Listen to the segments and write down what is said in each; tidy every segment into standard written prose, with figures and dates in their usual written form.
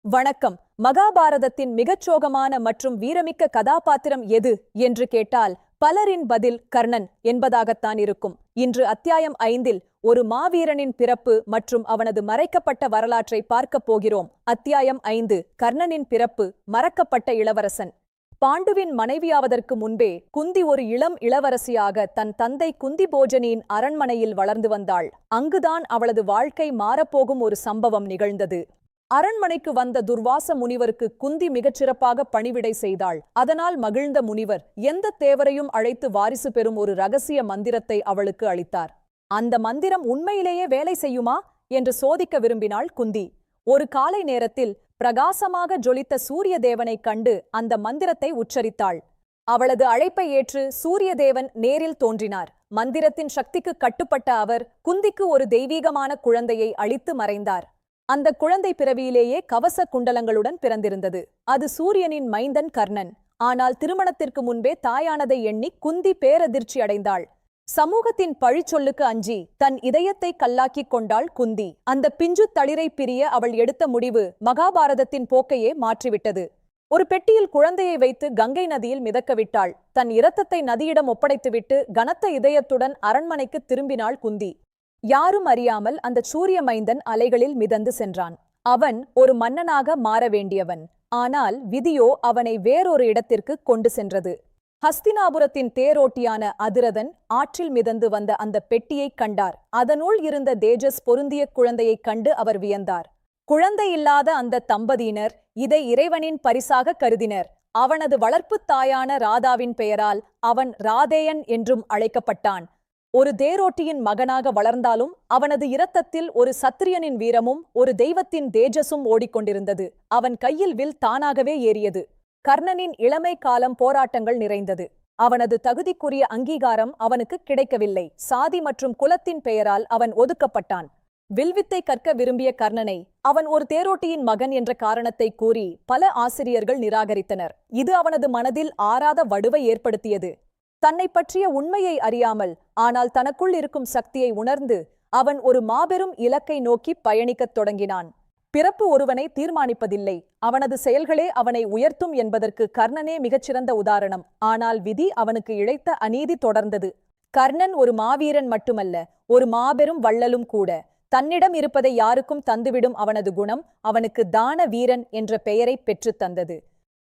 வணக்கம். மகாபாரதத்தின் மிகச்சோகமான மற்றும் வீரமிக்க கதாபாத்திரம் எது என்று கேட்டால் பலரின் பதில் கர்ணன் என்பதாகத்தான் இருக்கும். இன்று அத்தியாயம் 5 ஒரு மாவீரனின் பிறப்பு மற்றும் அவனது மறைக்கப்பட்ட வரலாற்றை பார்க்கப் போகிறோம். அத்தியாயம் 5 கர்ணனின் பிறப்பு, மறக்கப்பட்ட இளவரசன். பாண்டுவின் மனைவியாவதற்கு முன்பே குந்தி ஒரு இளம் இளவரசியாக தன் தந்தை குந்திபோஜனின் அரண்மனையில் வளர்ந்து வந்தாள். அங்குதான் அவளது வாழ்க்கை மாறப்போகும் ஒரு சம்பவம் நிகழ்ந்தது. அரண்மனைக்கு வந்த துர்வாச முனிவருக்கு குந்தி மிகச்சிறப்பாக பணிவிடை செய்தாள். அதனால் மகிழ்ந்த முனிவர் எந்த தேவரையும் அழைத்து வாரிசு பெறும் ஒரு ரகசிய மந்திரத்தை அவளுக்கு அளித்தார். அந்த மந்திரம் உண்மையிலேயே வேலை செய்யுமா என்று சோதிக்க விரும்பினாள் குந்தி. ஒரு காலை நேரத்தில் பிரகாசமாக ஜொலித்த சூரிய தேவனைக் கண்டு அந்த மந்திரத்தை உச்சரித்தாள். அவளது அழைப்பை ஏற்று சூரிய தேவன் நேரில் தோன்றினார். மந்திரத்தின் சக்திக்கு கட்டுப்பட்ட அவர் குந்திக்கு ஒரு தெய்வீகமான குழந்தையை அளித்து மறைந்தார். அந்த குழந்தை பிறவியிலேயே கவச குண்டலங்களுடன் பிறந்திருந்தது. அது சூரியனின் மைந்தன் கர்ணன். ஆனால் திருமணத்திற்கு முன்பே தாயானதை எண்ணி குந்தி பேரதிர்ச்சி அடைந்தாள். சமூகத்தின் பழிச்சொல்லுக்கு அஞ்சி தன் இதயத்தை கல்லாக்கிக் கொண்டாள் குந்தி. அந்த பிஞ்சு தளிரை பிரிய அவள் எடுத்த முடிவு மகாபாரதத்தின் போக்கையே மாற்றிவிட்டது. ஒரு பெட்டியில் குழந்தையை வைத்து கங்கை நதியில் மிதக்கவிட்டாள். தன் இரத்தத்தை நதியிடம் ஒப்படைத்துவிட்டு கனத்த இதயத்துடன் அரண்மனைக்கு திரும்பினாள் குந்தி. யாரும் அறியாமல் அந்த சூரிய மைந்தன் அலைகளில் மிதந்து சென்றான். அவன் ஒரு மன்னனாக மாற வேண்டியவன். ஆனால் விதியோ அவனை வேறொரு இடத்திற்கு கொண்டு சென்றது. ஹஸ்தினாபுரத்தின் தேரோட்டியான அதிரதன் ஆற்றில் மிதந்து வந்த அந்த பெட்டியைக் கண்டார். அதனுள் இருந்த தேஜஸ் பொருந்திய குழந்தையைக் கண்டு அவர் வியந்தார். குழந்தை இல்லாத அந்த தம்பதியினர் இதை இறைவனின் பரிசாக கருதினர். அவனது வளர்ப்புத் தாயான ராதாவின் பெயரால் அவன் ராதேயன் என்றும் அழைக்கப்பட்டான். ஒரு தேரோட்டியின் மகனாக வளர்ந்தாலும் அவனது இரத்தத்தில் ஒரு சத்திரியனின் வீரமும் ஒரு தெய்வத்தின் தேஜஸும் ஓடிக்கொண்டிருந்தது. அவன் கையில் வில் தானாகவே ஏறியது. கர்ணனின் இளமை காலம் போராட்டங்கள் நிறைந்தது. அவனது தகுதிக்குரிய அங்கீகாரம் அவனுக்கு கிடைக்கவில்லை. சாதி மற்றும் குலத்தின் பெயரால் அவன் ஒதுக்கப்பட்டான். வில்வித்தை கற்க விரும்பிய கர்ணனை அவன் ஒரு தேரோட்டியின் மகன் என்ற காரணத்தை கூறி பல ஆசிரியர்கள் நிராகரித்தனர். இது அவனது மனதில் ஆறாத வடுவை ஏற்படுத்தியது. தன்னை பற்றிய உண்மையை அறியாமல், ஆனால் தனக்குள் இருக்கும் சக்தியை உணர்ந்து அவன் ஒரு மாபெரும் இலக்கை நோக்கி பயணிக்கத் தொடங்கினான். பிறப்பு ஒருவனை தீர்மானிப்பதில்லை, அவனது செயல்களே அவனை உயர்த்தும் என்பதற்கு கர்ணனே மிகச்சிறந்த உதாரணம். ஆனால் விதி அவனுக்கு இழைத்த அநீதி தொடர்ந்தது. கர்ணன் ஒரு மாவீரன் மட்டுமல்ல, ஒரு மாபெரும் வள்ளலும் கூட. தன்னிடம் இருப்பதை யாருக்கும் தந்துவிடும் அவனது குணம் அவனுக்கு தான வீரன் என்ற பெயரை பெற்றுத் தந்தது.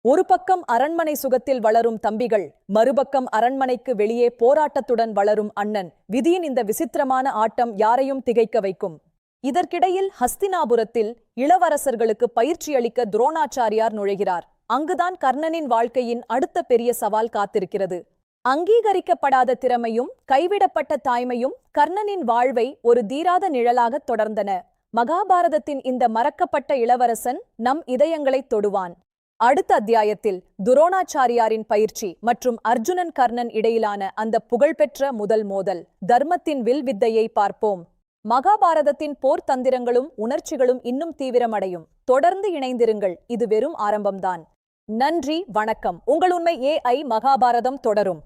ஒரு பக்கம் அரண்மனை சுகத்தில் வளரும் தம்பிகள், மறுபக்கம் அரண்மனைக்கு வெளியே போராட்டத்துடன் வளரும் அண்ணன். விதியின் இந்த விசித்திரமான ஆட்டம் யாரையும் திகைக்க வைக்கும். இதற்கிடையில் ஹஸ்தினாபுரத்தில் இளவரசர்களுக்கு பயிற்சி அளிக்க துரோணாச்சாரியார் நுழைகிறார். அங்குதான் கர்ணனின் வாழ்க்கையின் அடுத்த பெரிய சவால் காத்திருக்கிறது. அங்கீகரிக்கப்படாத திறமையும் கைவிடப்பட்ட தாய்மையும் கர்ணனின் வாழ்வை ஒரு தீராத நிழலாக தொடர்ந்தன. மகாபாரதத்தின் இந்த மறக்கப்பட்ட இளவரசன் நம் இதயங்களை தொடுவான். அடுத்த அத்தியாயத்தில் துரோணாச்சாரியாரின் பயிற்சி மற்றும் அர்ஜுனன் கர்ணன் இடையிலான அந்த புகழ்பெற்ற முதல் மோதல், தர்மத்தின் வில் வித்தையை பார்ப்போம். மகாபாரதத்தின் போர் தந்திரங்களும் உணர்ச்சிகளும் இன்னும் தீவிரமடையும். தொடர்ந்து இணைந்திருங்கள், இது வெறும் ஆரம்பம்தான். நன்றி, வணக்கம். உங்கள் உண்மை AI மகாபாரதம் தொடரும்.